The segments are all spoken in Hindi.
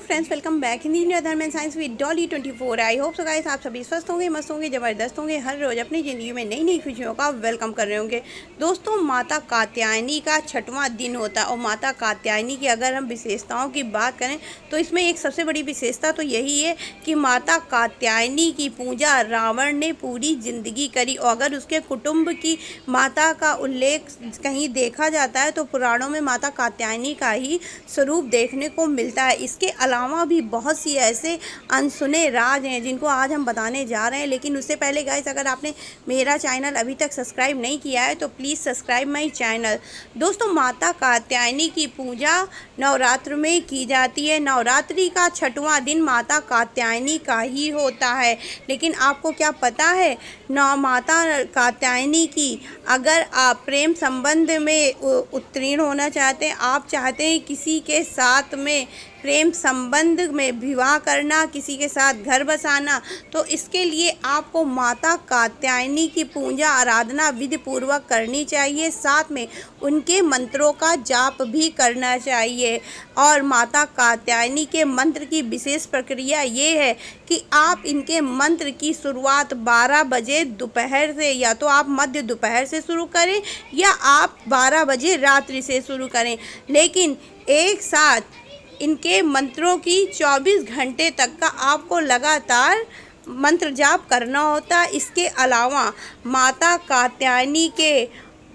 Friends, welcome back Hindi new Dharm and science with Dolly 24। I hope so guys आप सभी स्वस्थ होंगे, मस्त होंगे, ज़बरदस्त होंगे, हर रोज़ अपनी ज़िंदगी में नई नई खुशियों का वेलकम कर रहे होंगे। दोस्तों, माता कात्यायनी का 6वां दिन होता है और माता कात्यायनी की अगर हम विशेषताओं की बात करें तो इसमें एक सबसे बड़ी विशेषता तो यही है कि माता कात्यायनी की पूजा रावण ने पूरी ज़िंदगी करी। और अगर उसके कुटुंब की माता का उल्लेख कहीं देखा जाता है तो पुराणों में माता कात्यायनी का ही स्वरूप देखने को मिलता है। इसके अलावा भी बहुत सी ऐसे अनसुने राज हैं जिनको आज हम बताने जा रहे हैं। लेकिन उससे पहले गाइस, अगर आपने मेरा चैनल अभी तक सब्सक्राइब नहीं किया है तो प्लीज़ सब्सक्राइब माई चैनल। दोस्तों, माता कात्यायनी की पूजा नवरात्र में की जाती है। नवरात्रि का 6वां दिन माता कात्यायनी का ही होता है। लेकिन आपको क्या पता है, माता कात्यायनी की अगर आप प्रेम संबंध में उत्तीर्ण होना चाहते हैं, आप चाहते हैं किसी के साथ में प्रेम संबंध में विवाह करना, किसी के साथ घर बसाना, तो इसके लिए आपको माता कात्यायनी की पूजा आराधना विधि पूर्वक करनी चाहिए। साथ में उनके मंत्रों का जाप भी करना चाहिए। और माता कात्यायनी के मंत्र की विशेष प्रक्रिया ये है कि आप इनके मंत्र की शुरुआत 12 बजे दोपहर से, या तो आप मध्य दोपहर से शुरू करें या आप 12 बजे रात्रि से शुरू करें, लेकिन एक साथ इनके मंत्रों की 24 घंटे तक का आपको लगातार मंत्र जाप करना होता है। इसके अलावा माता कात्यायनी के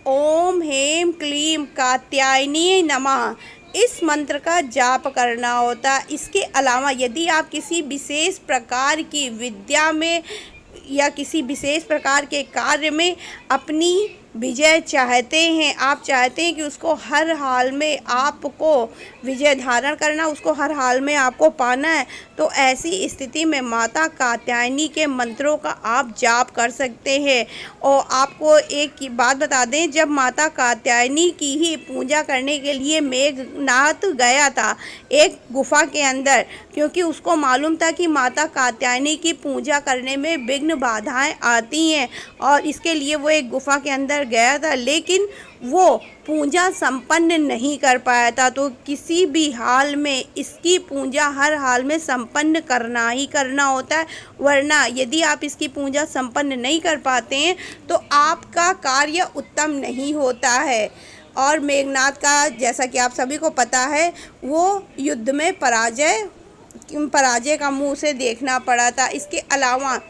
ओम हेम क्लीम कात्यायनी नमः इस मंत्र का जाप करना होता है। इसके अलावा यदि आप किसी विशेष प्रकार की विद्या में या किसी विशेष प्रकार के कार्य में अपनी विजय चाहते हैं, आप चाहते हैं कि उसको हर हाल में आपको विजय धारण करना, उसको हर हाल में आपको पाना है, तो ऐसी स्थिति में माता कात्यायनी के मंत्रों का आप जाप कर सकते हैं। और आपको एक बात बता दें, जब माता कात्यायनी की ही पूजा करने के लिए मेघनाथ गया था एक गुफा के अंदर, क्योंकि उसको मालूम था कि माता कात्यायनी की पूजा करने में विघ्न बाधाएं आती हैं, और इसके लिए वो एक गुफा के अंदर गया था, लेकिन वो पूजा संपन्न नहीं कर पाया था। तो किसी भी हाल में इसकी पूजा हर हाल में संपन्न करना ही करना होता है, वरना यदि आप इसकी पूजा संपन्न नहीं कर पाते हैं तो आपका कार्य उत्तम नहीं होता है। और मेघनाथ का, जैसा कि आप सभी को पता है, वो युद्ध में पराजय का मुंह से देखना पड़ा था। इसके अलावा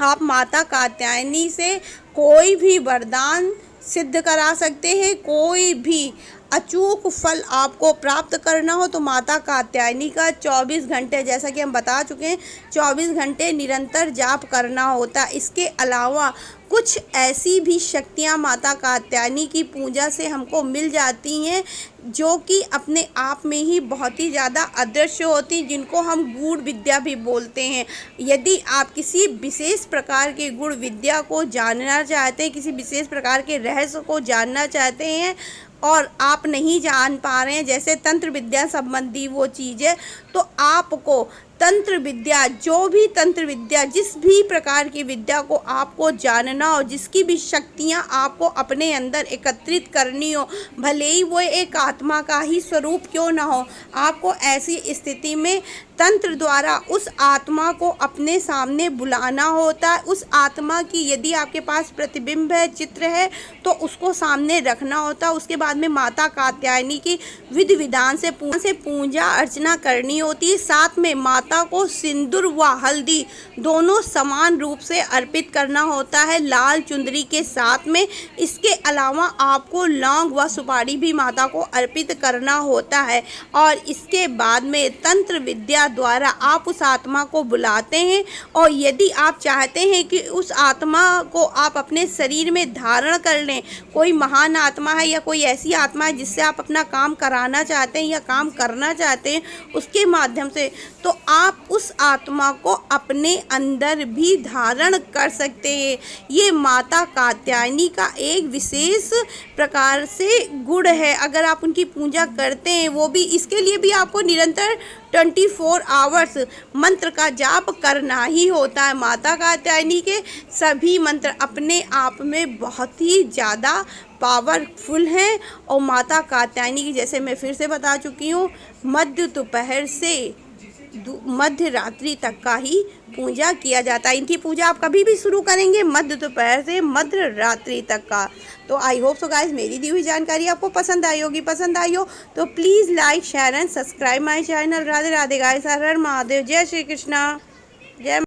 आप माता कात्यायनी से कोई भी वरदान सिद्ध करा सकते हैं। कोई भी अचूक फल आपको प्राप्त करना हो तो माता कात्यायनी का 24 घंटे, जैसा कि हम बता चुके हैं, 24 घंटे निरंतर जाप करना होता। इसके अलावा कुछ ऐसी भी शक्तियाँ माता कात्यायनी की पूजा से हमको मिल जाती हैं जो कि अपने आप में ही बहुत ही ज़्यादा अदृश्य होती, जिनको हम गूढ़ विद्या भी बोलते हैं। यदि आप किसी विशेष प्रकार के गूढ़ विद्या को जानना चाहते हैं, किसी विशेष प्रकार के रहस्य को जानना चाहते हैं और आप नहीं जान पा रहे हैं, जैसे तंत्र विद्या संबंधी वो चीज़ें, तो आपको तंत्र विद्या, जो भी तंत्र विद्या, जिस भी प्रकार की विद्या को आपको जानना हो, जिसकी भी शक्तियां आपको अपने अंदर एकत्रित करनी हो, भले ही वो एक आत्मा का ही स्वरूप क्यों ना हो, आपको ऐसी स्थिति में तंत्र द्वारा उस आत्मा को अपने सामने बुलाना होता है। उस आत्मा की यदि आपके पास प्रतिबिंब है, चित्र है, तो उसको सामने रखना होता है। उसके बाद में माता कात्यायनी की विधि विधान से पूजा अर्चना करनी होती है। साथ में माता को सिंदूर व हल्दी दोनों समान रूप से अर्पित करना होता है, लाल चुंदरी के साथ में। इसके अलावा आपको लौंग व सुपारी भी माता को अर्पित करना होता है। और इसके बाद में तंत्र विद्या द्वारा आप उस आत्मा को बुलाते हैं, और यदि आप चाहते हैं कि उस आत्मा को आप अपने शरीर में धारण कर लें, कोई महान आत्मा है या कोई ऐसी आत्मा है जिससे आप अपना काम कराना चाहते हैं या काम करना चाहते हैं उसके माध्यम से, तो आप उस आत्मा को अपने अंदर भी धारण कर सकते हैं। ये माता कात्यायनी का एक विशेष प्रकार से गुण है। अगर आप उनकी पूजा करते हैं, वो भी, इसके लिए भी आपको निरंतर 24 आवर्स मंत्र का जाप करना ही होता है। माता कात्यायनी के सभी मंत्र अपने आप में बहुत ही ज़्यादा पावरफुल हैं। और माता कात्यायनी की, जैसे मैं फिर से बता चुकी हूँ, मध्य दोपहर से मध्य रात्रि तक का ही पूजा किया जाता है। इनकी पूजा आप कभी भी शुरू करेंगे मध्य दोपहर से मध्य रात्रि तक का। तो आई होप सो गाइस मेरी दी हुई जानकारी आपको पसंद आई होगी। पसंद आई हो तो please like share and subscribe my channel. Radhe Radhe guys, Har Har Mahadev, जय श्री कृष्णा, जय